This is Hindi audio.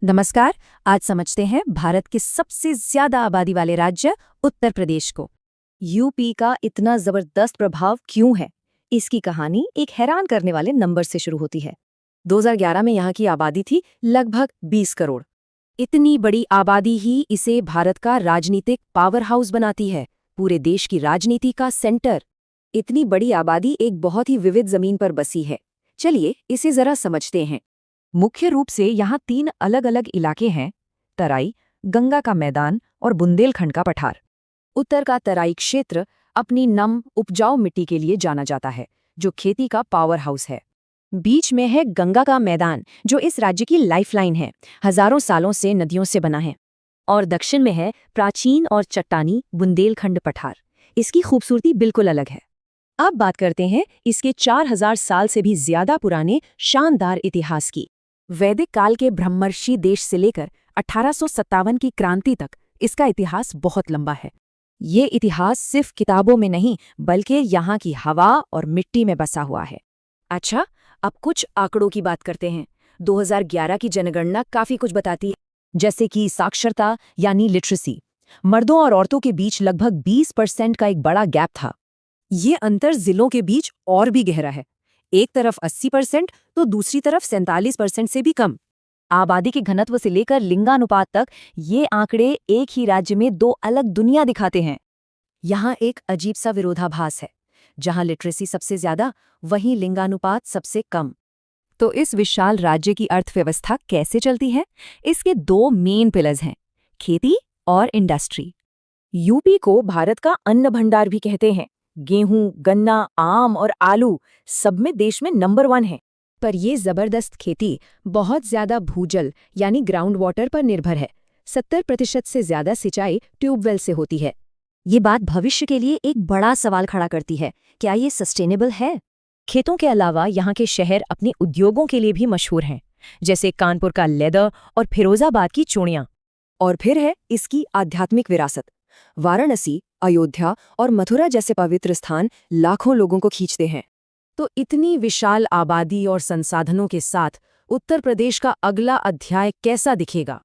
नमस्कार। आज समझते हैं भारत के सबसे ज्यादा आबादी वाले राज्य उत्तर प्रदेश को। यूपी का इतना जबरदस्त प्रभाव क्यों है? इसकी कहानी एक हैरान करने वाले नंबर से शुरू होती है। 2011 में यहाँ की आबादी थी लगभग 20 करोड़। इतनी बड़ी आबादी ही इसे भारत का राजनीतिक पावर हाउस बनाती है, पूरे देश की राजनीति का सेंटर। इतनी बड़ी आबादी एक बहुत ही विविध जमीन पर बसी है। चलिए इसे जरा समझते हैं। मुख्य रूप से यहाँ 3 अलग अलग इलाके हैं: तराई, गंगा का मैदान और बुंदेलखंड का पठार। उत्तर का तराई क्षेत्र अपनी नम उपजाऊ मिट्टी के लिए जाना जाता है, जो खेती का पावर हाउस है। बीच में है गंगा का मैदान, जो इस राज्य की लाइफलाइन है, हजारों सालों से नदियों से बना है। और दक्षिण में है प्राचीन और चट्टानी बुंदेलखंड पठार। इसकी खूबसूरती बिल्कुल अलग है। अब बात करते हैं इसके 4000 साल से भी ज्यादा पुराने शानदार इतिहास की। वैदिक काल के ब्रह्मर्षि देश से लेकर 1857 की क्रांति तक इसका इतिहास बहुत लंबा है। ये इतिहास सिर्फ किताबों में नहीं, बल्कि यहाँ की हवा और मिट्टी में बसा हुआ है। अच्छा, अब कुछ आंकड़ों की बात करते हैं। 2011 की जनगणना काफी कुछ बताती है, जैसे कि साक्षरता यानी लिटरेसी। मर्दों और औरतों के बीच लगभग 20% का एक बड़ा गैप था। ये अंतर जिलों के बीच और भी गहरा है। एक तरफ 80% तो दूसरी तरफ 47% से भी कम। आबादी के घनत्व से लेकर लिंगानुपात तक ये आंकड़े एक ही राज्य में 2 अलग दुनिया दिखाते हैं। यहाँ एक अजीब सा विरोधाभास है। जहाँ लिटरेसी सबसे ज्यादा, वहीं लिंगानुपात सबसे कम। तो इस विशाल राज्य की अर्थव्यवस्था कैसे चलती है? इसके 2 मेन पिलर्स हैं, खेती और इंडस्ट्री। यूपी को भारत का अन्न भंडार भी कहते हैं। गेहूं, गन्ना, आम और आलू सब में देश में नंबर 1 है। पर ये जबरदस्त खेती बहुत ज्यादा भूजल यानी ग्राउंड वाटर पर निर्भर है। 70% से ज्यादा सिंचाई ट्यूबवेल से होती है। ये बात भविष्य के लिए एक बड़ा सवाल खड़ा करती है। क्या ये सस्टेनेबल है? खेतों के अलावा यहाँ के शहर अपने उद्योगों के लिए भी मशहूर हैं, जैसे कानपुर का लेदर और फिरोजाबाद की चूड़ियाँ। और फिर है इसकी आध्यात्मिक विरासत। वाराणसी, अयोध्या और मथुरा जैसे पवित्र स्थान लाखों लोगों को खींचते हैं। तो इतनी विशाल आबादी और संसाधनों के साथ उत्तर प्रदेश का अगला अध्याय कैसा दिखेगा?